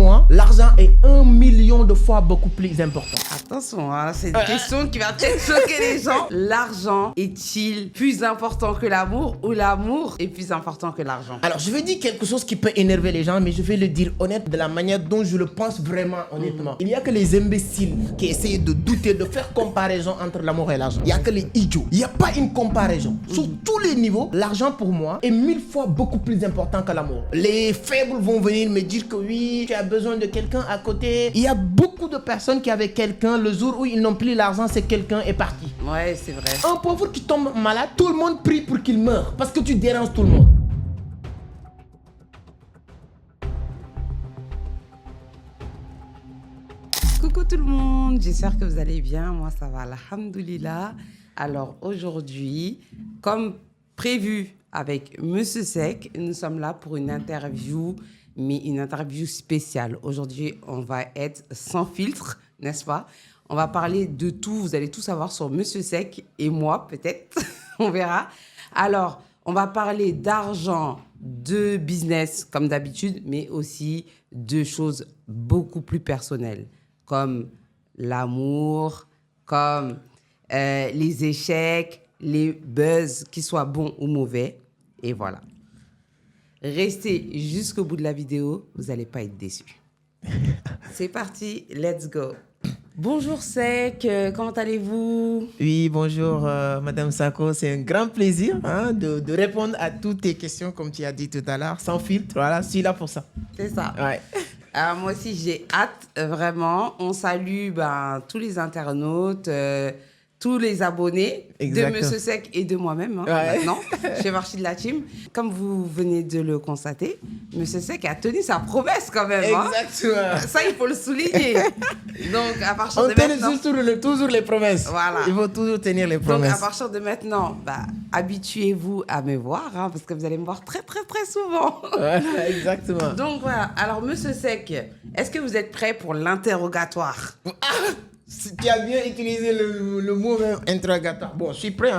moi, l'argent est 1 million de fois beaucoup plus important. Attention, hein, c'est une question qui va peut-être choquer les gens. L'argent est-il plus important que l'amour ou l'amour est plus important que l'argent? Alors, je vais dire quelque chose qui peut énerver les gens, mais je vais le dire honnête de la manière dont je le pense vraiment honnêtement. Il n'y a que les imbéciles qui essayent de douter, de faire comparaison entre l'amour et l'argent. Il n'y a que les idiots. Il n'y a pas une comparaison. Sur tous les niveaux, l'argent pour moi est 1000 fois beaucoup plus important que l'amour. Les faibles vont venir me dire que oui, tu as besoin de quelqu'un à côté. Il y a beaucoup de personnes qui avaient quelqu'un, le jour où ils n'ont plus l'argent, c'est quelqu'un est parti. Ouais, c'est vrai. Un pauvre qui tombe malade, tout le monde prie pour qu'il meure parce que tu déranges tout le monde. Coucou tout le monde, j'espère que vous allez bien. Moi, ça va, alhamdoulilah. Alors aujourd'hui, comme prévu avec Monsieur Seck, nous sommes là pour une interview, mais une interview spéciale. Aujourd'hui, on va être sans filtre, n'est-ce pas? On va parler de tout, vous allez tout savoir sur Monsieur Seck et moi, peut-être, on verra. Alors, on va parler d'argent, de business, comme d'habitude, mais aussi de choses beaucoup plus personnelles, comme l'amour, comme les échecs, les buzz, qu'ils soient bons ou mauvais. Et voilà. Restez jusqu'au bout de la vidéo, vous n'allez pas être déçus. C'est parti, let's go. Bonjour Seck, comment allez-vous? Oui, bonjour Madame Sako, c'est un grand plaisir de répondre à toutes tes questions comme tu as dit tout à l'heure, sans filtre, voilà, je suis là pour ça. C'est ça. Ouais. Alors, moi aussi, j'ai hâte, vraiment. On salue tous les internautes, tous les abonnés de Monsieur Seck et de moi-même, maintenant. Je fais partie de la team. Comme vous venez de le constater, Monsieur Seck a tenu sa promesse quand même. Exactement. Ça, il faut le souligner. Donc, à partir on de tient maintenant... toujours les promesses. Voilà. Il faut toujours tenir les promesses. Donc, à partir de maintenant, habituez-vous à me voir, parce que vous allez me voir très, très, très souvent. Voilà, exactement. Donc, voilà. Alors, Monsieur Seck, est-ce que vous êtes prêt pour l'interrogatoire? Si tu as bien utilisé le mot même interrogatoire. Bon, je suis prêt.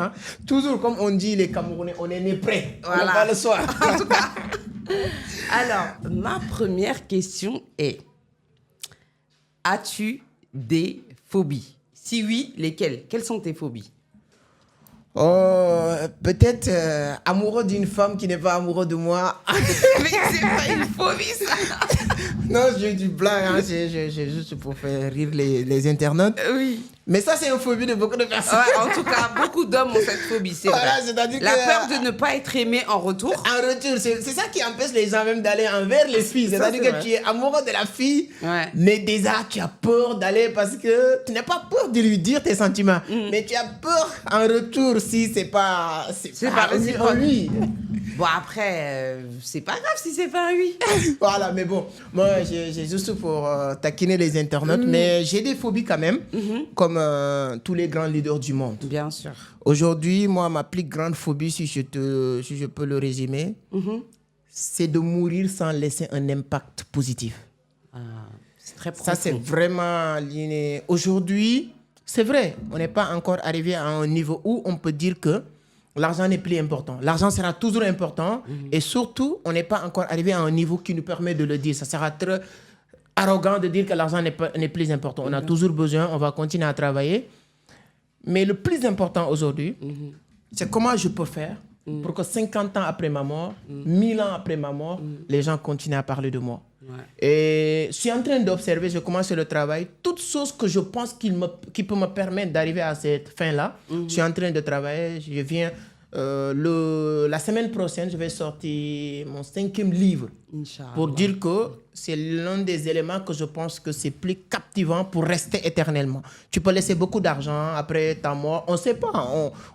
Toujours, comme on dit les Camerounais, on est né prêt. Voilà. On n'a pas le soir. En tout cas. Alors, ma première question est, as-tu des phobies? Si oui, lesquelles? Quelles sont tes phobies? Peut-être amoureux d'une femme qui n'est pas amoureux de moi. Mais c'est pas une phobie, ça. Non, j'ai du blague, j'ai juste pour faire rire les internautes. Oui. Mais ça, c'est une phobie de beaucoup de personnes. Ouais, en tout cas, beaucoup d'hommes ont cette phobie, c'est vrai. C'est-à-dire la peur de ne pas être aimé en retour. En retour, c'est ça qui empêche les gens même d'aller envers les filles. C'est-à-dire que tu es amoureux de la fille, mais déjà, tu as peur d'aller parce que tu n'as pas peur de lui dire tes sentiments. Mais tu as peur en retour si c'est pas lui. Bon, après, c'est pas grave si c'est pas un oui. Voilà, mais bon, moi, j'ai juste pour taquiner les internautes, mais j'ai des phobies quand même, comme tous les grands leaders du monde. Bien sûr. Aujourd'hui, moi, ma plus grande phobie, si je peux le résumer, c'est de mourir sans laisser un impact positif. C'est très profond. Ça, c'est vraiment... Aujourd'hui, c'est vrai, on n'est pas encore arrivé à un niveau où on peut dire que l'argent n'est plus important. L'argent sera toujours important et surtout, on n'est pas encore arrivé à un niveau qui nous permet de le dire. Ça sera très arrogant de dire que l'argent n'est plus important. On a toujours besoin, on va continuer à travailler. Mais le plus important aujourd'hui, c'est comment je peux faire pour que 50 ans après ma mort, 1000 ans après ma mort, les gens continuent à parler de moi. Et je suis en train d'observer, je commence le travail, toutes choses que je pense qui peut me permettre d'arriver à cette fin-là. Je suis en train de travailler, je viens... la semaine prochaine, je vais sortir mon 5e livre. Inch'Allah. Pour dire que c'est l'un des éléments que je pense que c'est plus captivant pour rester éternellement. Tu peux laisser beaucoup d'argent après ta mort. On ne sait pas.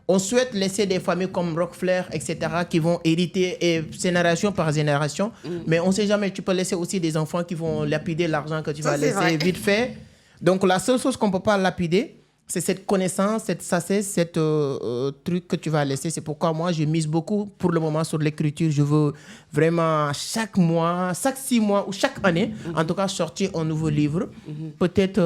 On souhaite laisser des familles comme Rockefeller, etc., qui vont hériter génération par génération. Mais on ne sait jamais. Tu peux laisser aussi des enfants qui vont lapider l'argent que tu vas laisser vite fait. Donc la seule chose qu'on ne peut pas lapider, c'est cette connaissance, cette sagesse, cette truc que tu vas laisser. C'est pourquoi moi, je mise beaucoup pour le moment sur l'écriture. Je veux vraiment chaque mois, chaque 6 mois ou chaque année, en tout cas, sortir un nouveau livre. Peut-être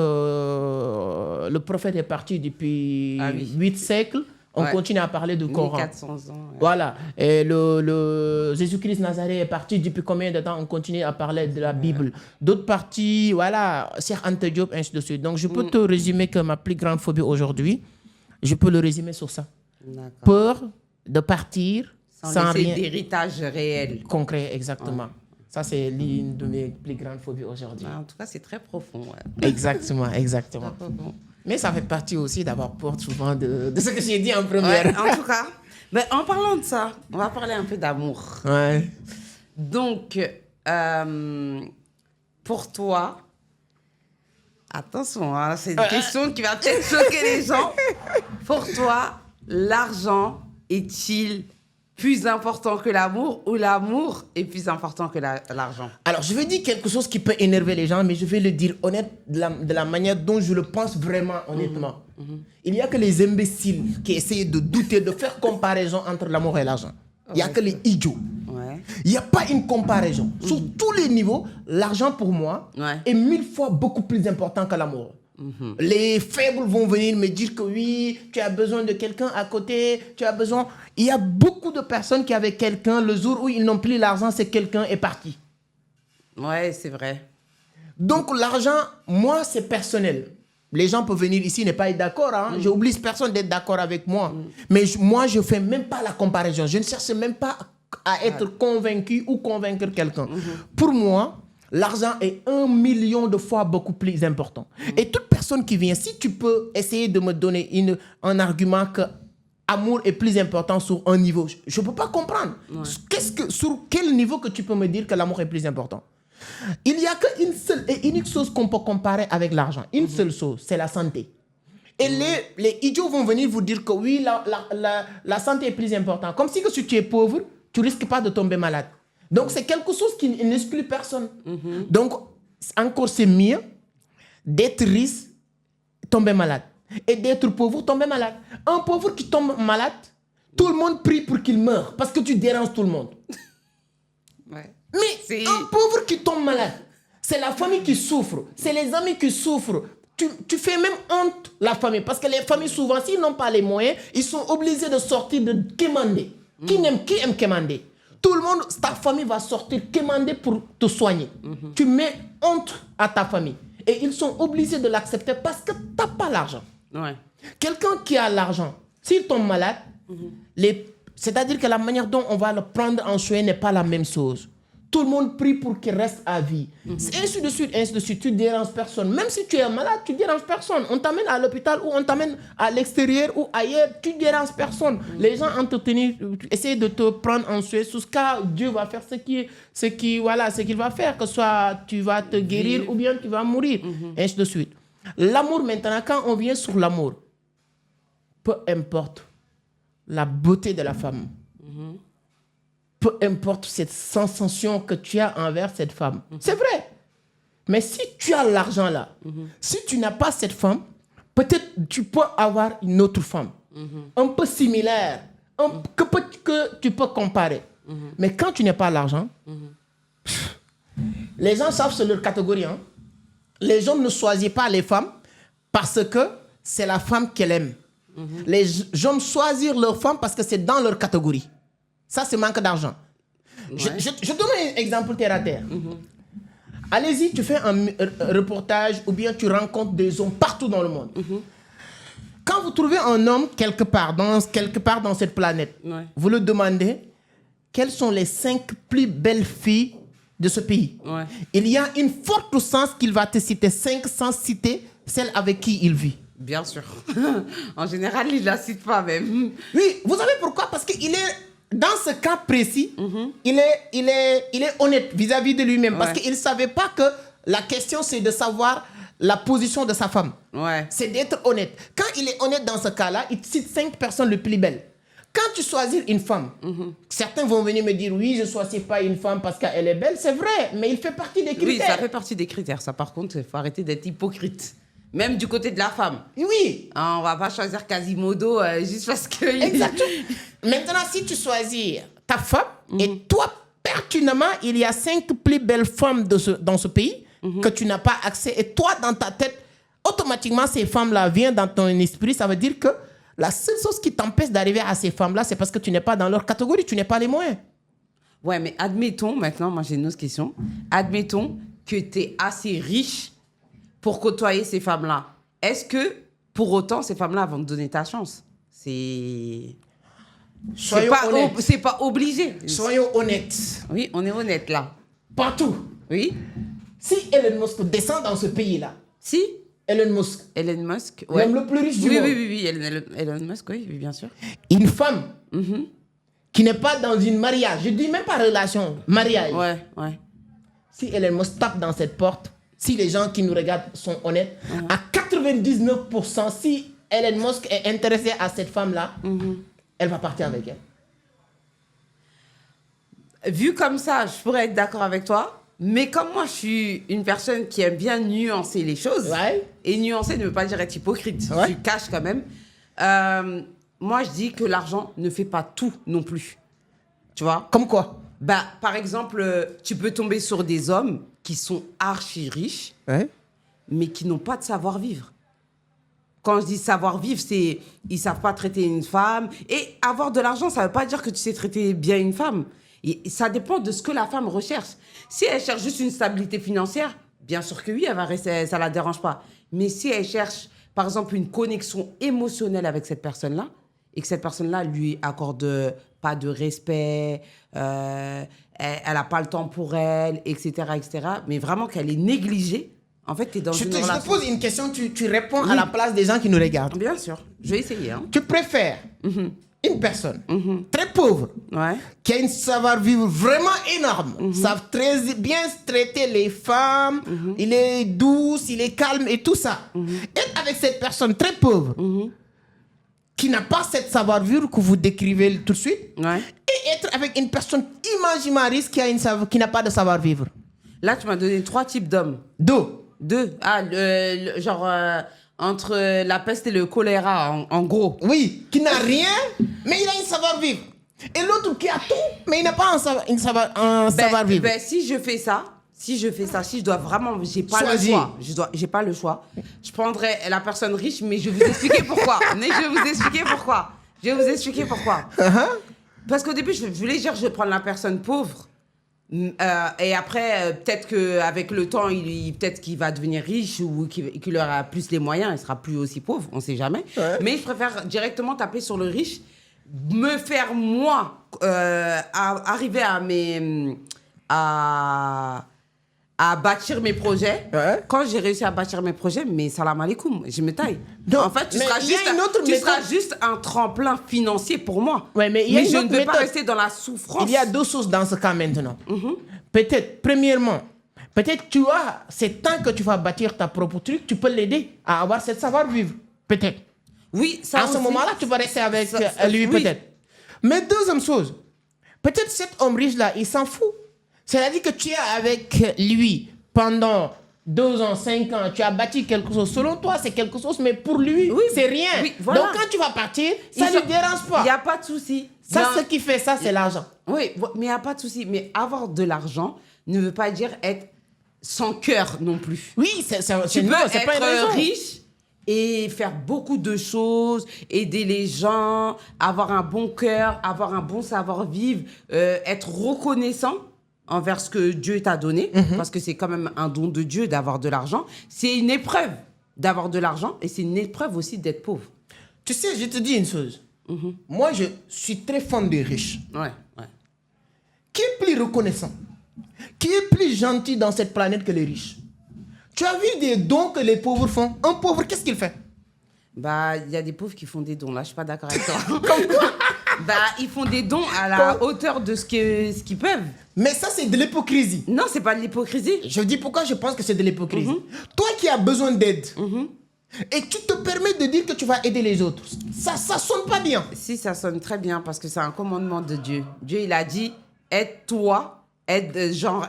le prophète est parti depuis 8 siècles. On continue à parler du Coran. 1400 ans. Ouais. Voilà. Et le Jésus-Christ Nazareth est parti depuis combien de temps? On continue à parler de la Bible. D'autres parties, voilà, Cheikh Anta Diop, ainsi de suite. Donc, je peux te résumer que ma plus grande phobie aujourd'hui, je peux le résumer sur ça. D'accord. Peur de partir sans laisser rien. d'héritage réel. Concret, exactement. Ouais. Ça, c'est l'une de mes plus grandes phobies aujourd'hui. En tout cas, c'est très profond. Ouais. Exactement, exactement. Très profond. Mais ça fait partie aussi d'avoir peur souvent de ce que j'ai dit en première. Ouais, en tout cas, ben, en parlant de ça, on va parler un peu d'amour. Ouais. Donc, pour toi, attention, hein, c'est une question qui va peut-être choquer les gens. Pour toi, l'argent est-il plus important que l'amour ou l'amour est plus important que l'argent? Alors, je vais dire quelque chose qui peut énerver les gens, mais je vais le dire honnête de la manière dont je le pense vraiment honnêtement. Il n'y a que les imbéciles qui essayent de douter, de faire comparaison entre l'amour et l'argent. Il n'y a que les idiots. Ouais. Il n'y a pas une comparaison. Sur tous les niveaux, l'argent pour moi est 1000 fois beaucoup plus important que l'amour. Les faibles vont venir me dire que oui, tu as besoin de quelqu'un à côté, tu as besoin... Il y a beaucoup de personnes qui avaient quelqu'un, le jour où ils n'ont plus l'argent, c'est quelqu'un est parti. Ouais, c'est vrai. Donc l'argent, moi, c'est personnel. Les gens peuvent venir ici, ne pas être d'accord. Hein? J'oblige personne d'être d'accord avec moi. Mais moi, je ne fais même pas la comparaison. Je ne cherche même pas à être convaincu ou convaincre quelqu'un. Pour moi... l'argent est 1 million de fois beaucoup plus important. Et toute personne qui vient, si tu peux essayer de me donner un argument que l'amour est plus important sur un niveau, je ne peux pas comprendre. Sur quel niveau que tu peux me dire que l'amour est plus important? Il n'y a qu'une seule et unique chose qu'on peut comparer avec l'argent. Une seule chose, c'est la santé. Et les idiots vont venir vous dire que oui, la santé est plus importante. Comme si que si tu es pauvre, tu ne risques pas de tomber malade. Donc, c'est quelque chose qui n'exclut personne. Donc, encore, c'est mieux d'être riche, tomber malade. Et d'être pauvre, tomber malade. Un pauvre qui tombe malade, tout le monde prie pour qu'il meure parce que tu déranges tout le monde. Ouais. Mais un pauvre qui tombe malade, c'est la famille qui souffre, c'est les amis qui souffrent. Tu fais même honte la famille parce que les familles, souvent, s'ils n'ont pas les moyens, ils sont obligés de sortir de quémander. Qui aime quémander? Tout le monde, ta famille va sortir quémander pour te soigner. Tu mets honte à ta famille. Et ils sont obligés de l'accepter parce que tu n'as pas l'argent. Ouais. Quelqu'un qui a l'argent, s'il tombe malade, c'est-à-dire que la manière dont on va le prendre en soin n'est pas la même chose. Tout le monde prie pour qu'il reste à vie. Ainsi de suite, ainsi de suite. Tu ne déranges personne. Même si tu es malade, tu ne déranges personne. On t'amène à l'hôpital ou on t'amène à l'extérieur ou ailleurs, tu ne déranges personne. Les gens essayent de te prendre en soin sous ce cas, Dieu va faire ce qu'il va faire, que soit tu vas te guérir ou bien tu vas mourir. Ainsi de suite. L'amour maintenant, quand on vient sur l'amour, peu importe la beauté de la femme, peu importe cette sensation que tu as envers cette femme. C'est vrai. Mais si tu as l'argent là, si tu n'as pas cette femme, peut-être tu peux avoir une autre femme. Un peu similaire, que tu peux comparer. Mais quand tu n'as pas l'argent, les gens savent c'est leur catégorie. Hein. Les hommes ne choisissent pas les femmes parce que c'est la femme qu'elles aiment. Les hommes choisissent leur femme parce que c'est dans leur catégorie. Ça, c'est manque d'argent. Ouais. Je donne un exemple terre à terre. Allez-y, tu fais un reportage ou bien tu rencontres des hommes partout dans le monde. Quand vous trouvez un homme quelque part dans cette planète, vous le demandez quelles sont les 5 plus belles filles de ce pays. Il y a une forte chance qu'il va te citer 5 sans citer celle avec qui il vit. Bien sûr. En général, il ne la cite pas même. Oui, vous savez pourquoi? Parce qu'il est... Dans ce cas précis, il est honnête vis-à-vis de lui-même. Parce qu'il ne savait pas que la question, c'est de savoir la position de sa femme. C'est d'être honnête. Quand il est honnête dans ce cas-là, il cite 5 personnes les plus belles. Quand tu choisis une femme, certains vont venir me dire, oui, je ne choisis pas une femme parce qu'elle est belle. C'est vrai, mais il fait partie des critères. Oui, ça fait partie des critères. Ça, par contre, il faut arrêter d'être hypocrite. Même du côté de la femme. Oui. On ne va pas choisir Quasimodo juste parce que... Exactement. Maintenant, si tu choisis ta femme, et toi, pertinemment, il y a 5 plus belles femmes dans ce pays que tu n'as pas accès. Et toi, dans ta tête, automatiquement, ces femmes-là viennent dans ton esprit. Ça veut dire que La seule chose qui t'empêche d'arriver à ces femmes-là, c'est parce que tu n'es pas dans leur catégorie, tu n'es pas les moyens. Ouais, mais admettons, maintenant, moi j'ai une autre question. Admettons que tu es assez riche pour côtoyer ces femmes-là. Est-ce que, pour autant, ces femmes-là vont te donner ta chance? Soyons honnêtes. C'est pas obligé. Soyons honnêtes. Oui, on est honnête là. Partout. Oui. Si Elon Musk descend dans ce pays-là, Si Elon Musk, Elon Musk. Ouais. l'homme le plus riche du Oui, monde, oui. Elon Musk, oui, bien sûr. une femme qui n'est pas dans une mariage, je dis même pas relation, mariage. Ouais. Si Elon Musk tape dans cette porte, si les gens qui nous regardent sont honnêtes, à 99%, si Elon Musk est intéressé à cette femme-là, elle va partir avec elle. Vu comme ça, je pourrais être d'accord avec toi. Mais comme moi, je suis une personne qui aime bien nuancer les choses, Ouais. et nuancer ne veut pas dire être hypocrite, Ouais. je cache quand même. Moi, je dis que l'argent ne fait pas tout non plus. Tu vois? Comme quoi? Bah, par exemple, tu peux tomber sur des hommes qui sont archi riches, Ouais. mais qui n'ont pas de savoir-vivre. Quand je dis savoir-vivre, c'est ils savent pas traiter une femme. Et avoir de l'argent, ça veut pas dire que tu sais traiter bien une femme. Et ça dépend de ce que la femme recherche. Si elle cherche juste une stabilité financière, bien sûr que oui, elle va rester, ça la dérange pas. Mais si elle cherche, par exemple, une connexion émotionnelle avec cette personne-là, et que cette personne-là lui accorde pas de respect, elle a pas le temps pour elle, etc., mais vraiment qu'elle est négligée, en fait, tu es dans Je une te relation. pose une question, tu réponds à la place des gens qui nous regardent. Bien sûr, je vais essayer. Hein. Tu préfères une personne très pauvre, Ouais. qui a un savoir-vivre vraiment énorme, savent très bien traiter les femmes, il est douce, il est calme et tout ça. Être avec cette personne très pauvre, qui n'a pas cette savoir-vivre que vous décrivez tout de suite, Ouais. et être avec une personne imaginariste qui n'a pas de savoir-vivre. Là, tu m'as donné 3 types d'hommes. Deux. 2. Ah, genre entre la peste et le choléra, en gros. Oui, qui n'a rien, mais il a un savoir-vivre. Et l'autre qui a tout, mais il n'a pas un savoir-vivre. Ben, si je fais ça, si je dois vraiment, j'ai pas Choisis. le choix. J'ai pas le choix. Je prendrais la personne riche, mais je vais vous expliquer pourquoi. Je vais vous expliquer pourquoi. Parce qu'au début, je voulais dire, je vais prendre la personne pauvre. Et après, peut-être qu'avec le temps, peut-être qu'il va devenir riche ou qu'il aura plus les moyens, il sera plus aussi pauvre, on sait jamais. Ouais. Mais je préfère directement taper sur le riche, me faire moi arriver à bâtir mes projets. Ouais. Quand j'ai réussi à bâtir mes projets, mais salam alaikum, je me taille. Non, en fait, tu mais seras il y a une autre méthode. juste un tremplin financier pour moi. Ouais, mais il y a une je autre ne peux pas méthode. rester dans la souffrance. Il y a deux choses dans ce cas maintenant. Peut-être, premièrement, tu as, c'est temps que tu vas bâtir ta propre truc, tu peux l'aider à avoir ce savoir-vivre. Peut-être. Oui, ça À ce aussi. moment-là, tu vas rester avec Ça, lui, oui. peut-être. Mais deuxième chose, peut-être cet homme riche-là, il s'en fout. C'est-à-dire que tu es avec lui pendant 2 ans, 5 ans, tu as bâti quelque chose. Selon toi, c'est quelque chose, mais pour lui, Oui, c'est rien. oui, voilà. Donc, quand tu vas partir, ça ne lui dérange Il pas. n'y a pas de souci. Ça, Non. ce qui fait ça, c'est l'argent. Oui, mais il n'y a pas de souci. Mais avoir de l'argent ne veut pas dire être sans cœur non plus. Oui, c'est Tu peux non, c'est pas une raison. être riche et faire beaucoup de choses, aider les gens, avoir un bon cœur, avoir un bon savoir-vivre, être reconnaissant envers ce que Dieu t'a donné, parce que c'est quand même un don de Dieu d'avoir de l'argent. C'est une épreuve d'avoir de l'argent et c'est une épreuve aussi d'être pauvre. Tu sais, je te dis une chose. Moi, je suis très fan des riches. Ouais. Qui est plus reconnaissant? Qui est plus gentil dans cette planète que les riches? Tu as vu des dons que les pauvres font? Un pauvre, qu'est-ce qu'il fait? Bah, il y a des pauvres qui font des dons, là, je suis pas d'accord avec toi. Bah, ils font des dons à la hauteur de ce qu'ils peuvent. Mais ça, c'est de l'hypocrisie. Non, c'est pas de l'hypocrisie. Je dis pourquoi je pense que c'est de l'hypocrisie. Toi qui as besoin d'aide, et tu te permets de dire que tu vas aider les autres, ça sonne pas bien. Si, ça sonne très bien parce que c'est un commandement de Dieu. Dieu, il a dit, aide-toi, genre,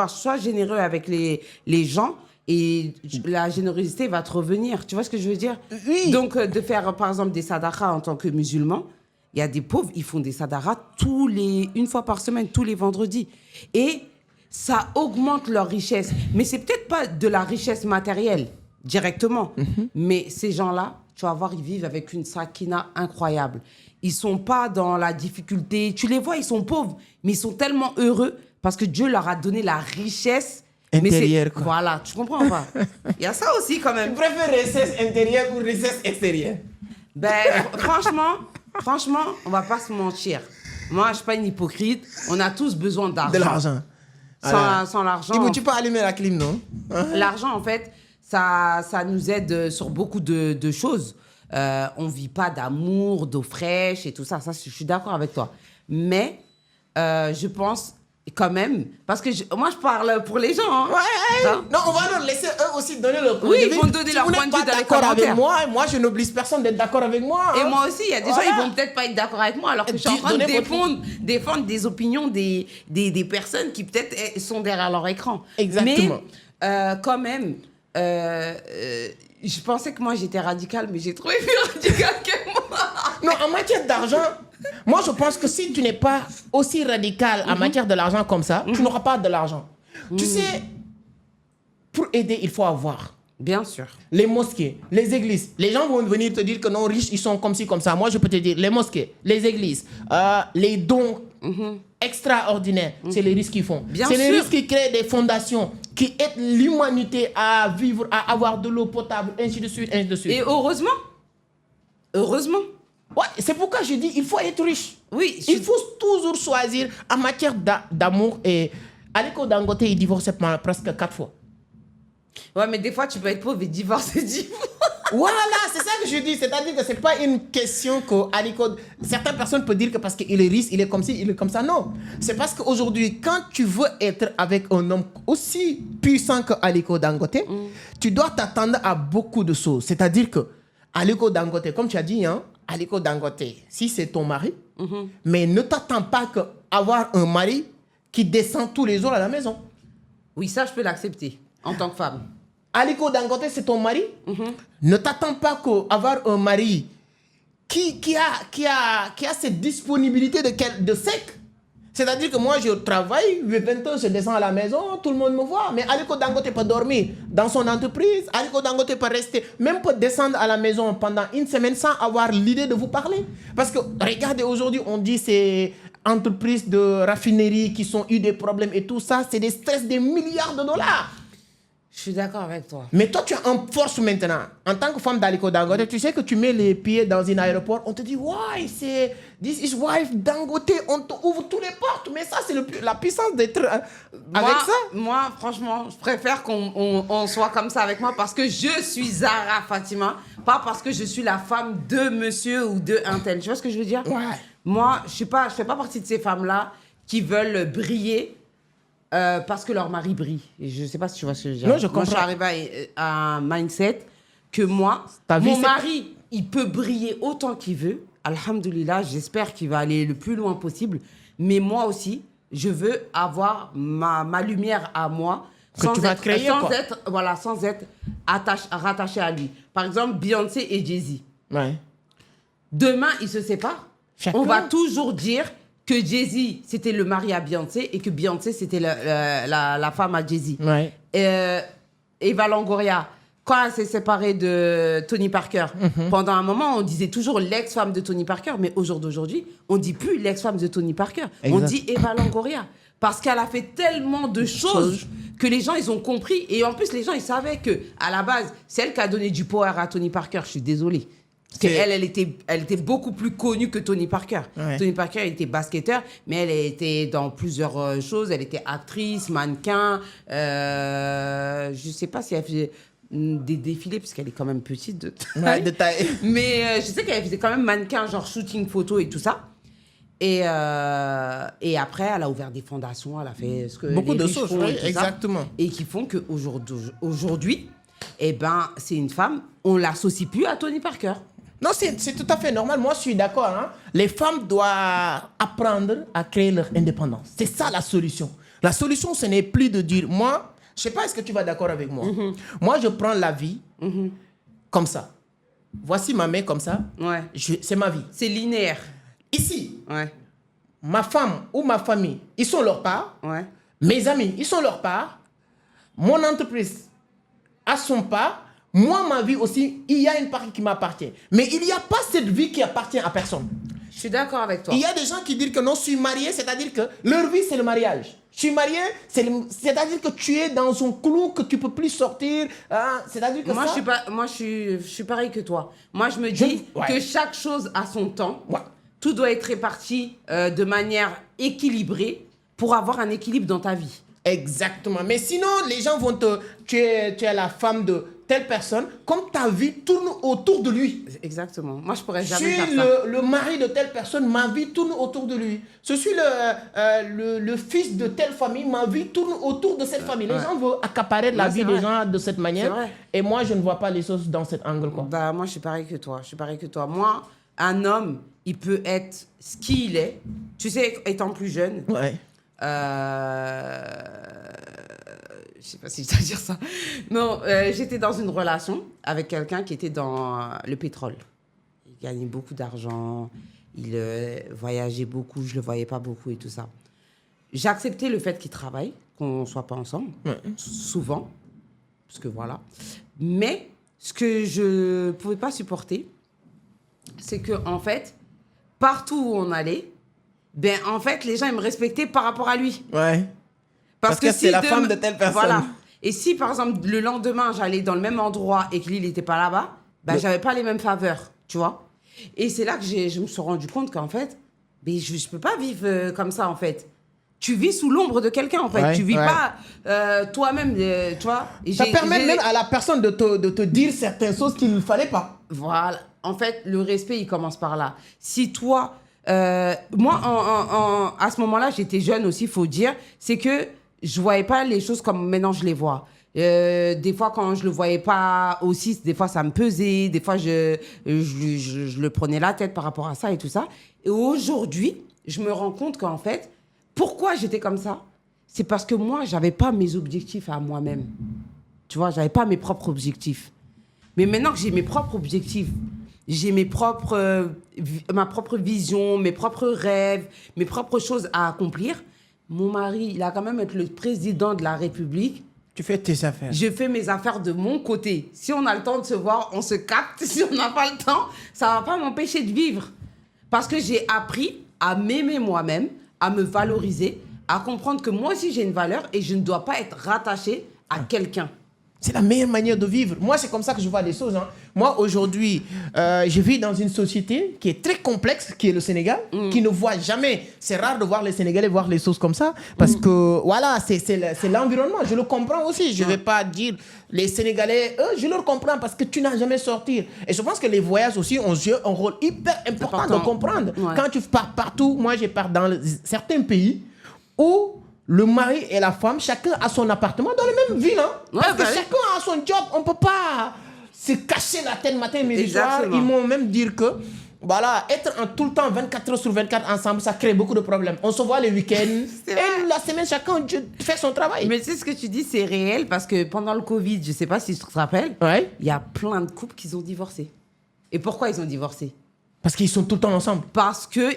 sois généreux avec les gens et la générosité va te revenir. Tu vois ce que je veux dire? Oui. Donc, de faire, par exemple, des sadakas en tant que musulman, il y a des pauvres, ils font des sadakas une fois par semaine, tous les vendredis. Et ça augmente leur richesse. Mais c'est peut-être pas de la richesse matérielle directement. Mais ces gens-là tu vas voir, ils vivent avec une sakina incroyable. Ils sont pas dans la difficulté. Tu les vois, ils sont pauvres, mais ils sont tellement heureux parce que Dieu leur a donné la richesse intérieure, quoi. Voilà, tu comprends pas? Il y a ça aussi quand même. Tu préfères richesse intérieure ou richesse extérieure? Ben, franchement, on va pas se mentir. Moi, je suis pas une hypocrite. On a tous besoin d'argent. De l'argent. Sans l'argent... Ibu, tu peux allumer la clim, non? L'argent, en fait, ça nous aide sur beaucoup de choses. On vit pas d'amour, d'eau fraîche et tout ça. Ça, je suis d'accord avec toi. Mais je pense quand même, parce que moi, je parle pour les gens. Hein. Ouais. Non, on va leur laisser eux aussi donner leur point Oui, de ils vue. vont donner Si leur vous point n'êtes de vue pas dans les d'accord avec commentaires. moi je n'oblige personne d'être d'accord avec moi. Et hein. moi aussi, il y a des gens, ils vont peut-être pas être d'accord avec moi, alors que je suis en train de défendre des opinions des personnes qui peut-être sont derrière leur écran. Exactement. Mais quand même, je pensais que moi j'étais radicale, mais j'ai trouvé plus radicale que moi. Non, en matière d'argent, moi je pense que si tu n'es pas aussi radical en matière de l'argent comme ça, tu n'auras pas de l'argent. Tu sais, pour aider, il faut avoir. Bien sûr. Les mosquées, les églises. Les gens vont venir te dire que non, riches, ils sont comme ci, comme ça. Moi, je peux te dire, les mosquées, les églises, les dons extraordinaires, c'est les risques qu'ils font. C'est les risques qui créent des fondations, qui aident l'humanité à vivre, à avoir de l'eau potable, ainsi de suite, ainsi de suite. Et heureusement. Heureusement. Ouais, c'est pourquoi je dis, il faut être riche. Oui. Il faut toujours choisir en matière d'amour. Et Aliko Dangote, il divorçait presque 4 fois. Ouais, mais des fois, tu peux être pauvre et divorcer 10 fois. Voilà, c'est ça que je dis. C'est-à-dire que c'est pas une question que Aliko... Certaines personnes peuvent dire que parce qu'il est riche, il est comme ci, il est comme ça. Non. C'est parce qu'aujourd'hui, quand tu veux être avec un homme aussi puissant que Aliko Dangote, tu dois t'attendre à beaucoup de choses. C'est-à-dire que Aliko Dangote, comme tu as dit, hein, Aliko Dangote, si c'est ton mari, mais ne t'attends pas qu'avoir un mari qui descend tous les jours à la maison. Oui, ça, je peux l'accepter en tant que femme. Aliko Dangote, c'est ton mari. Ne t'attends pas qu'avoir un mari qui a cette disponibilité de sec. C'est-à-dire que moi, je travaille, 20h, je descends à la maison, tout le monde me voit. Mais Aliko Dangote peut dormir dans son entreprise. Aliko Dangote peut rester, même peut descendre à la maison pendant une semaine sans avoir l'idée de vous parler. Parce que, regardez, aujourd'hui, on dit ces entreprises de raffinerie qui ont eu des problèmes et tout ça, c'est des stress des milliards de dollars. Je suis d'accord avec toi. Mais toi, tu es en force maintenant. En tant que femme d'Aliko Dangote, tu sais que tu mets les pieds dans un aéroport, on te dit, ouais, c'est this is wife Dangote, on te ouvre toutes les portes. Mais ça, c'est la puissance d'être avec ça. Moi, franchement, je préfère qu'on soit comme ça avec moi parce que je suis Zahra Fatima, pas parce que je suis la femme de monsieur ou de un tel. Tu vois ce que je veux dire? Ouais. Moi, je fais pas partie de ces femmes-là qui veulent briller. Parce que leur mari brille. Et je ne sais pas si tu vois ce que je veux dire. Non, je comprends. Moi, je suis arrivée à un mindset que moi, mon mari, il peut briller autant qu'il veut. Alhamdoulilah, j'espère qu'il va aller le plus loin possible. Mais moi aussi, je veux avoir ma lumière à moi sans être rattaché à lui. Par exemple, Beyoncé et Jay-Z. Ouais. Demain, ils se séparent. Chacun. On va toujours dire que Jay-Z, c'était le mari à Beyoncé et que Beyoncé, c'était la femme à Jay-Z. Ouais. Eva Longoria, quand elle s'est séparée de Tony Parker, pendant un moment, on disait toujours l'ex-femme de Tony Parker, mais au jour d'aujourd'hui, on ne dit plus l'ex-femme de Tony Parker. Exact. On dit Eva Longoria. Parce qu'elle a fait tellement de choses que les gens, ils ont compris. Et en plus, les gens, ils savaient qu'à la base, c'est elle qui a donné du power à Tony Parker. Je suis désolée. Parce qu'elle, elle était beaucoup plus connue que Tony Parker. Ouais. Tony Parker, elle était basketteur, mais elle était dans plusieurs choses. Elle était actrice, mannequin. Je ne sais pas si elle faisait des défilés, parce qu'elle est quand même petite de taille. Ouais, de taille. Mais je sais qu'elle faisait quand même mannequin, genre shooting photo et tout ça. Et après, elle a ouvert des fondations, elle a fait ce que Beaucoup les de riches choses, font oui, et tout ça. exactement. Et qui font qu'aujourd'hui, eh ben, c'est une femme, on ne l'associe plus à Tony Parker. Non, c'est tout à fait normal. Moi, je suis d'accord. Hein. Les femmes doivent apprendre à créer leur indépendance. C'est ça la solution. La solution, ce n'est plus de dire, moi, je ne sais pas, est-ce que tu vas d'accord avec moi? Moi, je prends la vie comme ça. Voici ma main comme ça. Ouais. C'est ma vie. C'est linéaire. Ici, Ouais. ma femme ou ma famille, ils sont leur part. Ouais. Mes amis, ils sont leur part. Mon entreprise a son part. moi, ma vie aussi, il y a une partie qui m'appartient. Mais il n'y a pas cette vie qui appartient à personne. Je suis d'accord avec toi. Il y a des gens qui disent que non, je suis marié, c'est-à-dire que leur vie, c'est le mariage. Je suis marié, c'est-à-dire que tu es dans un clou que tu ne peux plus sortir. Hein, c'est-à-dire que je suis pareil que toi. Moi, je me dis que chaque chose a son temps. Ouais. Tout doit être réparti de manière équilibrée pour avoir un équilibre dans ta vie. Exactement. Mais sinon, les gens vont tu es la femme de telle personne, comme ta vie tourne autour de lui. Exactement. Moi, je pourrais jamais Je suis faire ça. le mari de telle personne, ma vie tourne autour de lui. Je suis le fils de telle famille, ma vie tourne autour de cette famille. Les gens veulent accaparer la vie des gens de cette manière. Et moi, je ne vois pas les choses dans cet angle, quoi. Bah, moi, je suis pareil que toi. Moi, un homme, il peut être ce qu'il est. Tu sais, étant plus jeune. Ouais. Je sais pas si je dois dire ça. Non, j'étais dans une relation avec quelqu'un qui était dans le pétrole. Il gagnait beaucoup d'argent, il voyageait beaucoup, je le voyais pas beaucoup et tout ça. J'ai accepté le fait qu'il travaille, qu'on soit pas ensemble, souvent, parce que voilà. Mais ce que je pouvais pas supporter, c'est que en fait, partout où on allait, ben en fait, les gens ils me respectaient par rapport à lui. Ouais. Parce que c'est la femme de telle personne. Voilà. Et si, par exemple, le lendemain, j'allais dans le même endroit et que lui, il n'était pas là-bas, ben, j'avais pas les mêmes faveurs, tu vois. Et c'est là que je me suis rendu compte qu'en fait, ben, je ne peux pas vivre comme ça, en fait. Tu vis sous l'ombre de quelqu'un, en fait. Ouais, tu vis pas toi-même, tu vois. Et ça permet même à la personne de te dire certaines choses qu'il ne fallait pas. Voilà. En fait, le respect, il commence par là. Si toi... moi, à ce moment-là, j'étais jeune aussi, il faut dire, c'est que je voyais pas les choses comme maintenant je les vois. Des fois, quand je le voyais pas aussi, des fois, ça me pesait. Des fois, je le prenais la tête par rapport à ça et tout ça. Et aujourd'hui, je me rends compte qu'en fait, pourquoi j'étais comme ça? C'est parce que moi, j'avais pas mes objectifs à moi-même. Tu vois, j'avais pas mes propres objectifs. Mais maintenant que j'ai mes propres objectifs, j'ai ma propre vision, mes propres rêves, mes propres choses à accomplir. Mon mari, il a quand même être le président de la République. Tu fais tes affaires. Je fais mes affaires de mon côté. Si on a le temps de se voir, on se capte. Si on n'a pas le temps, ça ne va pas m'empêcher de vivre. Parce que j'ai appris à m'aimer moi-même, à me valoriser, à comprendre que moi aussi j'ai une valeur et je ne dois pas être rattachée à quelqu'un. C'est la meilleure manière de vivre. Moi, c'est comme ça que je vois les choses. Hein. Moi, aujourd'hui, je vis dans une société qui est très complexe, qui est le Sénégal, qui ne voit jamais. C'est rare de voir les Sénégalais voir les choses comme ça. Parce que, voilà, c'est l'environnement. Je le comprends aussi. Je ne vais pas dire les Sénégalais, eux, je leur comprends parce que tu n'as jamais sorti. Et je pense que les voyages aussi ont joué un rôle hyper important de comprendre. Ouais. Quand tu pars partout, moi, je pars dans certains pays où... Le mari et la femme, chacun a son appartement dans la même ville. Hein? Parce que chacun a son job. On ne peut pas se cacher la tête matin, midi, soir. Ils m'ont même dit que voilà, être tout le temps 24 heures sur 24 ensemble, ça crée beaucoup de problèmes. On se voit les week-ends. Et la semaine, chacun fait son travail. Mais tu sais ce que tu dis, c'est réel. Parce que pendant le Covid, je ne sais pas si tu te rappelles, il y a plein de couples qui ont divorcé. Et pourquoi ils ont divorcé? Parce qu'ils sont tout le temps ensemble. Parce que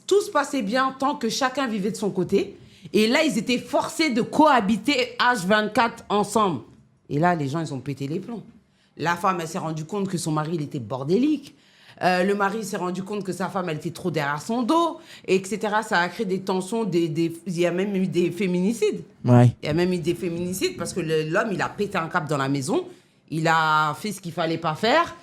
tout se passait bien tant que chacun vivait de son côté. Et là, ils étaient forcés de cohabiter H24 ensemble. Et là, les gens, ils ont pété les plombs. La femme, elle s'est rendue compte que son mari, il était bordélique. Le mari s'est rendu compte que sa femme, elle était trop derrière son dos, etc. Ça a créé des tensions. Il y a même eu des féminicides. Ouais. Il y a même eu des féminicides parce que l'homme, il a pété un câble dans la maison. Il a fait ce qu'il fallait pas faire.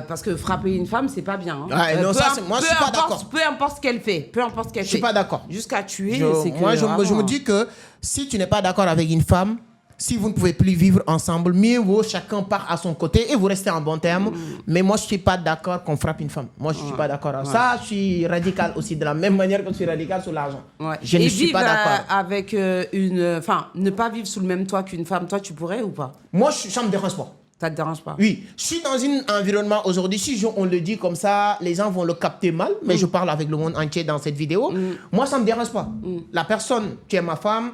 Parce que frapper une femme, c'est pas bien. Hein. Ouais, non, moi, je suis pas d'accord. Peu importe ce qu'elle fait. Je suis pas d'accord. Jusqu'à tuer, c'est que... Moi, je me dis que si tu n'es pas d'accord avec une femme, si vous ne pouvez plus vivre ensemble, mieux vaut chacun part à son côté et vous restez en bon terme. Mais moi, je suis pas d'accord qu'on frappe une femme. Moi, je suis pas d'accord. Ça, je suis radical aussi, de la même manière que je suis radical sur l'argent. Ouais. Je ne suis pas d'accord. Avec ne pas vivre sous le même toit qu'une femme, toi, tu pourrais ou pas? Moi, ça me dérange pas. Ça te dérange pas? Oui. Je suis dans un environnement aujourd'hui, si on le dit comme ça, les gens vont le capter mal, mais je parle avec le monde entier dans cette vidéo. Moi, ça ne me dérange pas. La personne, tu es ma femme,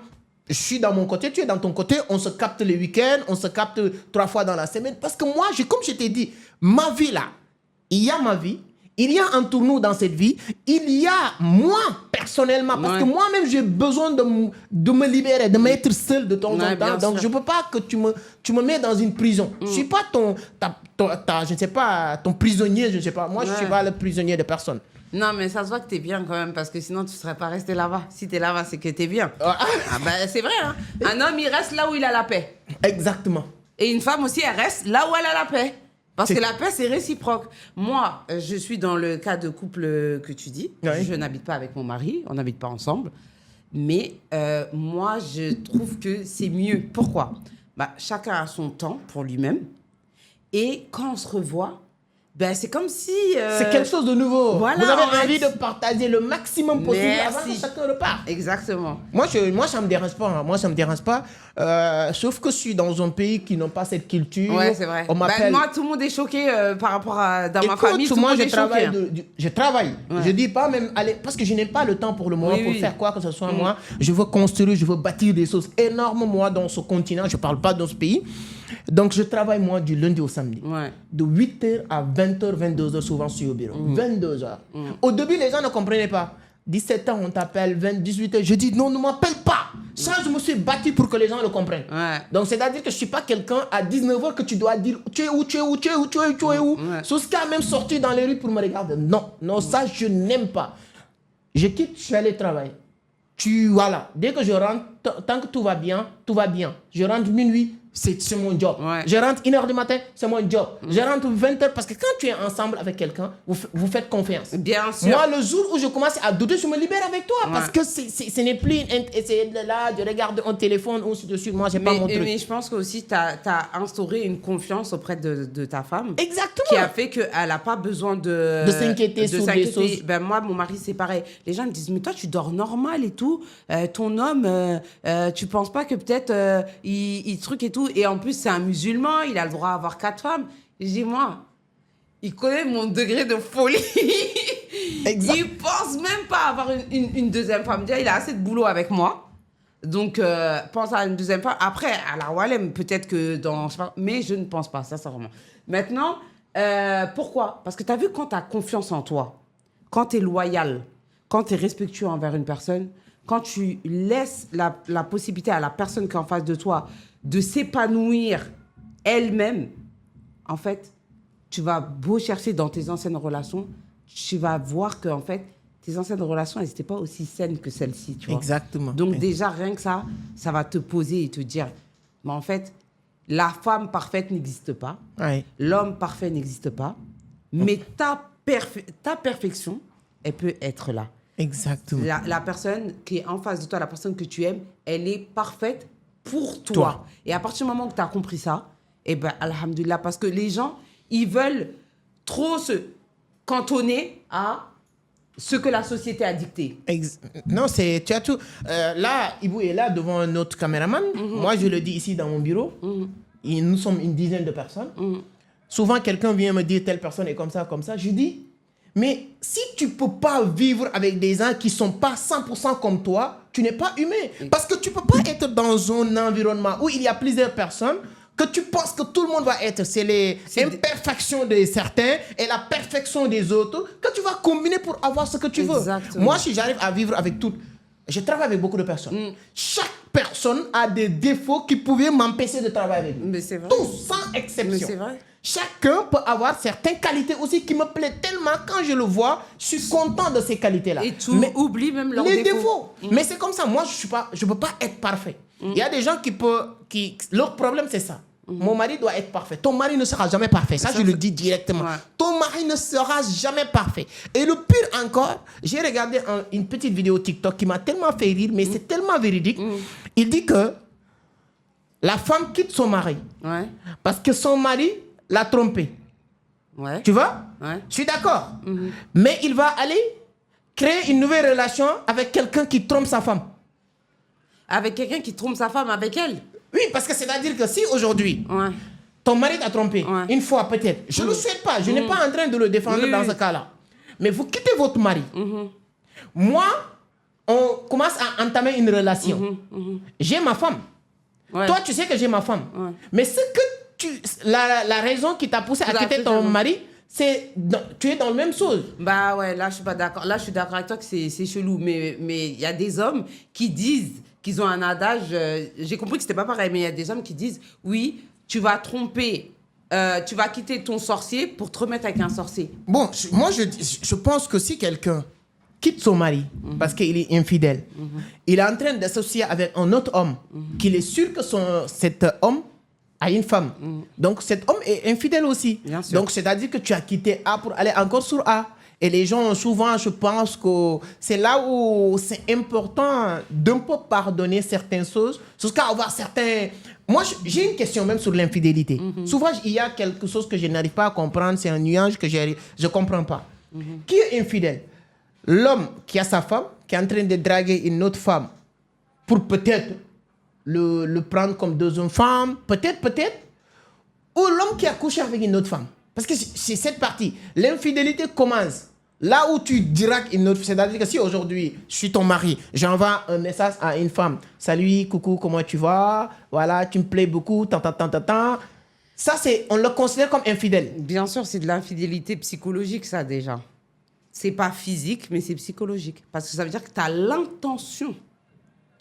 je suis dans mon côté, tu es dans ton côté, on se capte les week-ends, on se capte 3 fois dans la semaine. Parce que moi, comme je t'ai dit, ma vie là, il y a ma vie, Il y a entre nous dans cette vie, il y a moi personnellement, parce que moi-même j'ai besoin de me libérer, de m'être seul de temps en temps. Donc je ne peux pas que tu me mets dans une prison. Je ne suis pas je ne sais pas, ton prisonnier, je ne sais pas. Moi, je ne suis pas le prisonnier de personne. Non, mais ça se voit que tu es bien quand même, parce que sinon tu ne serais pas resté là-bas. Si tu es là-bas, c'est que tu es bien. C'est vrai, hein. Un homme, il reste là où il a la paix. Exactement. Et une femme aussi, elle reste là où elle a la paix. Parce que la paix, c'est réciproque. Moi, je suis dans le cas de couple que tu dis. Oui. Je n'habite pas avec mon mari, on n'habite pas ensemble. Mais moi, je trouve que c'est mieux. Pourquoi ? Chacun a son temps pour lui-même. Et quand on se revoit, c'est comme si... c'est quelque chose de nouveau. Voilà, vous avez envie de partager le maximum possible avant que chacun repart. Exactement. Moi, ça me dérange pas. Hein. Moi, ça me dérange pas. Sauf que je suis dans un pays qui n'a pas cette culture. Ouais, c'est vrai. Moi, tout le monde est choqué par rapport à... Dans ma famille, tout le monde est choqué. Je travaille. Ouais. Je dis pas même aller... Parce que je n'ai pas le temps pour le moment pour faire quoi que ce soit. Moi, je veux construire, je veux bâtir des choses énormes, moi, dans ce continent. Je parle pas dans ce pays. Donc, je travaille, moi, du lundi au samedi. Ouais. De 8h à 20h, 22h, souvent sur le bureau. 22h. Au début, les gens ne comprenaient pas. 17 ans, on t'appelle, 18h. Je dis, non, ne m'appelle pas. Ça, je me suis battu pour que les gens le comprennent. Ouais. Donc, c'est-à-dire que je ne suis pas quelqu'un à 19h que tu dois dire, tu es où, tu es où, tu es où, tu es où, tu es où. Soska a même sorti dans les rues pour me regarder. Non, ça, je n'aime pas. Je quitte, je suis allé travailler. Voilà. Dès que je rentre, tant que tout va bien, tout va bien. Je rentre minuit, c'est mon job. Ouais. Je rentre 1h du matin, c'est mon job. Je rentre 20h parce que quand tu es ensemble avec quelqu'un, vous faites confiance. Bien sûr. Moi, le jour où je commence à douter, je me libère avec toi parce que ce n'est plus essayer de là, de regarder un téléphone ou dessus. Moi, j'ai pas mon truc. Mais je pense que aussi tu as instauré une confiance auprès de ta femme. Exactement. Qui a fait qu'elle n'a pas besoin de s'inquiéter sur des choses. Moi, mon mari, c'est pareil. Les gens me disent, mais toi, tu dors normal et tout. Ton homme, tu penses pas que peut-être il truc et tout. Et en plus, c'est un musulman, il a le droit d'avoir 4 femmes. Je dis, moi, il connaît mon degré de folie. Exact. Il pense même pas avoir une deuxième femme. Déjà, il a assez de boulot avec moi. Donc, pense à une deuxième femme. Après, à la Walem, peut-être que dans... Mais je ne pense pas, sincèrement. Maintenant, pourquoi ? Parce que tu as vu, quand tu as confiance en toi, quand tu es loyal, quand tu es respectueux envers une personne, quand tu laisses la possibilité à la personne qui est en face de toi de s'épanouir elle-même, en fait, tu vas beau chercher dans tes anciennes relations, tu vas voir que en fait, tes anciennes relations, elles n'étaient pas aussi saines que celles-ci, tu vois. Exactement. Donc déjà, rien que ça va te poser et te dire, mais en fait, la femme parfaite n'existe pas, l'homme parfait n'existe pas, mais ta perfection, elle peut être là. Exactement. La personne qui est en face de toi, la personne que tu aimes, elle est parfaite pour toi. Et à partir du moment que tu as compris ça, eh ben, alhamdoulilah, parce que les gens, ils veulent trop se cantonner à ce que la société a dicté. Non, tu as tout. Là, Ibou est là devant un autre caméraman. Moi, je le dis ici dans mon bureau. Nous sommes une dizaine de personnes. Souvent, quelqu'un vient me dire telle personne est comme ça, comme ça. Je dis, mais si tu ne peux pas vivre avec des gens qui ne sont pas 100% comme toi, tu n'es pas humain. Parce que tu ne peux pas être dans un environnement où il y a plusieurs personnes que tu penses que tout le monde va être. C'est les imperfections de certains et la perfection des autres que tu vas combiner pour avoir ce que tu veux. Exactement. Moi, si j'arrive à vivre avec toutes, je travaille avec beaucoup de personnes. Chaque personne a des défauts qui pouvaient m'empêcher de travailler avec eux. Mais c'est vrai. Tous, sans exception. Mais c'est vrai. Chacun peut avoir certaines qualités aussi qui me plaisent tellement. Quand je le vois, je suis content de ces qualités-là. Et tu oublies même leurs défauts. Mais c'est comme ça. Moi, je ne peux pas être parfait. Il y a des gens leur problème, c'est ça. Mon mari doit être parfait. Ton mari ne sera jamais parfait. Ça, je le dis directement. Ton mari ne sera jamais parfait. Et le pire encore, j'ai regardé une petite vidéo TikTok qui m'a tellement fait rire, mais c'est tellement véridique. Il dit que la femme quitte son mari parce que son mari l'a trompé. Tu vois? Je suis d'accord. Mais il va aller créer une nouvelle relation avec quelqu'un qui trompe sa femme. Avec quelqu'un qui trompe sa femme avec elle? Oui, parce que c'est-à-dire que si aujourd'hui, ton mari t'a trompé, une fois peut-être, je ne le souhaite pas, je n'ai pas en train de le défendre dans ce cas-là. Mais vous quittez votre mari. Moi, on commence à entamer une relation. J'ai ma femme. Toi, tu sais que j'ai ma femme. Mais ce que la raison qui t'a poussé à quitter ton mari, tu es dans la même chose. Bah ouais, là, je suis pas d'accord. Là, je suis d'accord avec toi que c'est chelou. Mais il y a des hommes qui disent qu'ils ont un adage. J'ai compris que c'était pas pareil, mais il y a des hommes qui disent oui, tu vas tromper, tu vas quitter ton sorcier pour te remettre avec un sorcier. Bon, moi, je pense que si quelqu'un quitte son mari parce qu'il est infidèle, il est en train d'associer avec un autre homme, qu'il est sûr que cet homme a une femme. Donc, cet homme est infidèle aussi. Bien sûr. Donc, c'est-à-dire que tu as quitté A pour aller encore sur A. Et les gens, souvent, je pense que c'est là où c'est important d'un peu pardonner certaines choses, jusqu'à avoir certains... Moi, j'ai une question même sur l'infidélité. Souvent, il y a quelque chose que je n'arrive pas à comprendre, c'est un nuage que je ne comprends pas. Qui est infidèle? L'homme qui a sa femme, qui est en train de draguer une autre femme pour peut-être le prendre comme deuxième femme, peut-être, ou l'homme qui a couché avec une autre femme. Parce que c'est cette partie. L'infidélité commence là où tu diras une autre. C'est-à-dire que si aujourd'hui, je suis ton mari, j'envoie un message à une femme. Salut, coucou, comment tu vas? Voilà, tu me plais beaucoup, tant. Ça, on le considère comme infidèle. Bien sûr, c'est de l'infidélité psychologique, ça, déjà. C'est pas physique, mais c'est psychologique. Parce que ça veut dire que tu as l'intention.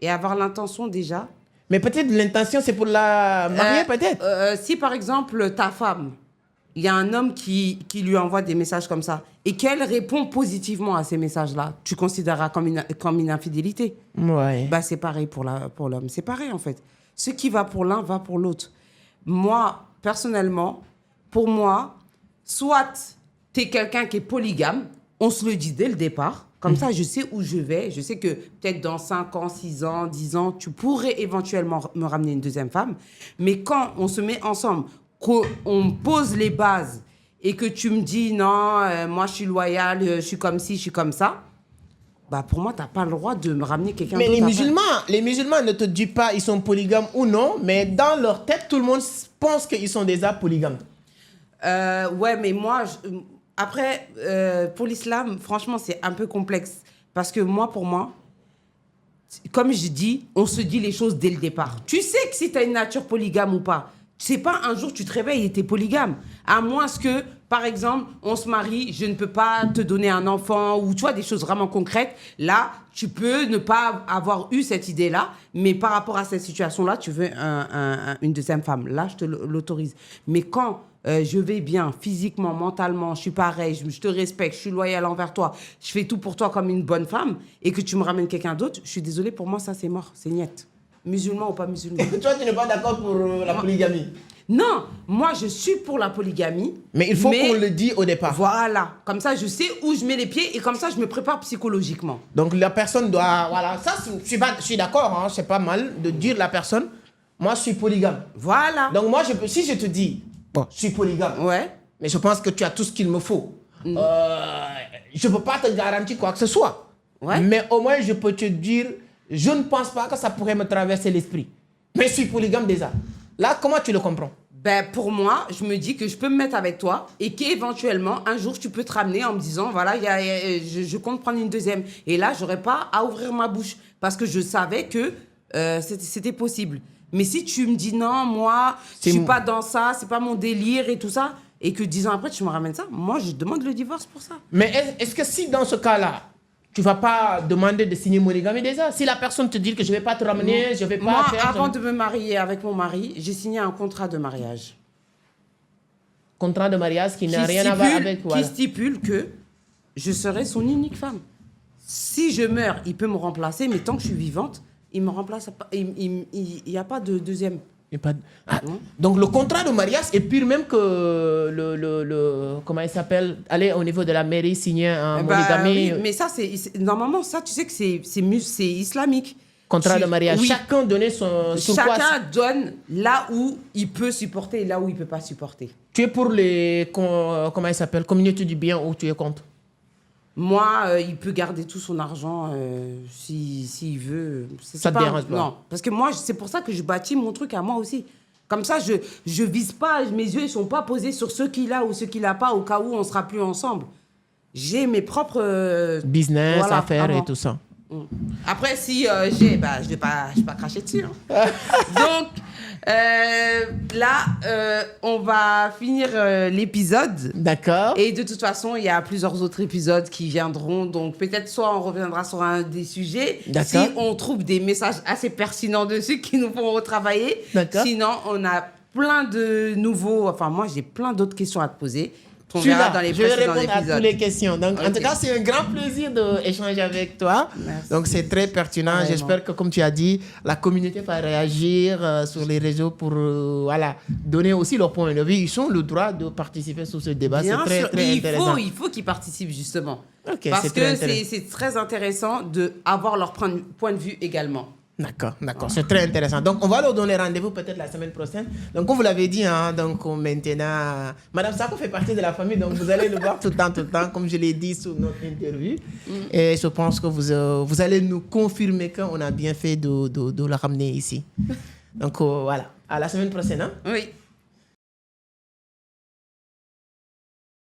Et avoir l'intention, déjà... Mais peut-être l'intention, c'est pour la marier, peut-être. Si, par exemple, ta femme, il y a un homme qui lui envoie des messages comme ça, et qu'elle répond positivement à ces messages-là, tu considéreras comme une infidélité. Ouais. Bah, c'est pareil pour l'homme. C'est pareil, en fait. Ce qui va pour l'un va pour l'autre. Moi, personnellement, pour moi, soit tu es quelqu'un qui est polygame, on se le dit dès le départ. Comme ça, je sais où je vais. Je sais que peut-être dans 5 ans, 6 ans, 10 ans, tu pourrais éventuellement me ramener une deuxième femme. Mais quand on se met ensemble, qu'on pose les bases et que tu me dis non, moi je suis loyale, je suis comme ci, je suis comme ça, bah pour moi, tu n'as pas le droit de me ramener quelqu'un d'autre. Mais les musulmans ne te disent pas ils sont polygames ou non, mais dans leur tête, tout le monde pense qu'ils sont déjà polygames. Ouais, mais moi... Après, pour l'islam, franchement, c'est un peu complexe. Parce que pour moi, comme je dis, on se dit les choses dès le départ. Tu sais que si tu as une nature polygame ou pas. C'est pas un jour tu te réveilles et tu es polygame. À moins que, par exemple, on se marie, je ne peux pas te donner un enfant ou tu vois, des choses vraiment concrètes. Là, tu peux ne pas avoir eu cette idée-là, mais par rapport à cette situation-là, tu veux une deuxième femme. Là, je te l'autorise. Mais quand... je vais bien, physiquement, mentalement, je suis pareil, je te respecte, je suis loyale envers toi, je fais tout pour toi comme une bonne femme, et que tu me ramènes quelqu'un d'autre, je suis désolée, pour moi, ça, c'est mort, c'est niet. Musulman ou pas musulman. Toi, tu n'es pas d'accord pour la polygamie? Non, moi, je suis pour la polygamie. Mais il faut qu'on le dise au départ. Voilà, comme ça, je sais où je mets les pieds, et comme ça, je me prépare psychologiquement. Donc, la personne doit... Voilà, ça, je suis d'accord, hein, c'est pas mal de dire la personne, moi, je suis polygame. Voilà. Donc, moi, si je te dis... Bon, je suis polygame. Ouais. Mais je pense que tu as tout ce qu'il me faut. Je ne peux pas te garantir quoi que ce soit. Ouais. Mais au moins, je peux te dire, je ne pense pas que ça pourrait me traverser l'esprit. Mais je suis polygame déjà. Là, comment tu le comprends? Ben, pour moi, je me dis que je peux me mettre avec toi et qu'éventuellement, un jour, tu peux te ramener en me disant, voilà, je compte prendre une deuxième. Et là, je n'aurais pas à ouvrir ma bouche parce que je savais que c'était possible. Mais si tu me dis non, moi, je suis pas dans ça, c'est pas mon délire et tout ça, et que 10 ans après, tu me ramènes ça, moi, je demande le divorce pour ça. Mais est-ce que si dans ce cas-là, tu vas pas demander de signer monogamie déjà? Si la personne te dit que je vais pas te ramener, je vais pas moi, faire... avant de me marier avec mon mari, j'ai signé un contrat de mariage. Contrat de mariage qui n'a rien à voir avec... Qui stipule que je serai son unique femme. Si je meurs, il peut me remplacer, mais tant que je suis vivante, il me remplace pas. Il n'y a pas de deuxième. Donc le contrat de mariage est pire même que comment il s'appelle, aller au niveau de la mairie signer un monogamie. Oui, mais ça, normalement, ça, tu sais que c'est islamique. Contrat de mariage. Oui. Chacun donnait son... Chacun donne là où il peut supporter et là où il ne peut pas supporter. Tu es pour les... Comment il s'appelle, communauté du bien, ou tu es contre? Moi, il peut garder tout son argent s'il veut. Ça te dérange pas? Non, parce que moi, c'est pour ça que je bâtis mon truc à moi aussi. Comme ça, je vise pas, mes yeux ne sont pas posés sur ce qu'il a ou ce qu'il n'a pas au cas où on ne sera plus ensemble. J'ai mes propres... business, affaires et tout ça. Après, si j'ai, je vais pas cracher dessus. Hein. Donc, On va finir l'épisode. D'accord. Et de toute façon, il y a plusieurs autres épisodes qui viendront. Donc, peut-être soit on reviendra sur un des sujets. Si D'accord. on trouve des messages assez pertinents dessus qui nous font retravailler. D'accord. Sinon, on a plein de nouveaux... Enfin, moi, j'ai plein d'autres questions à te poser. On Je suis verra là, dans les je vais précédents répondre à épisodes. toutes les questions. Donc, en Ok. tout cas, c'est un grand plaisir d'échanger avec toi. Merci. Donc, c'est très pertinent. Vraiment. J'espère que, comme tu as dit, la communauté va réagir sur les réseaux pour voilà, donner aussi leur point de vue. Ils ont le droit de participer sur ce débat. Bien C'est très, sûr, très et intéressant. il faut qu'ils participent justement. Ok, Parce c'est très que intéressant. c'est très intéressant d'avoir leur point de vue également. D'accord, d'accord, c'est très intéressant. Donc, on va leur donner rendez-vous peut-être la semaine prochaine. Donc, comme vous l'avez dit, hein, donc maintenant, Madame Sako fait partie de la famille, donc vous allez le voir tout le temps, comme je l'ai dit sur notre interview. Et je pense que vous allez nous confirmer qu'on a bien fait de la ramener ici. Donc, voilà, à la semaine prochaine. Hein? Oui.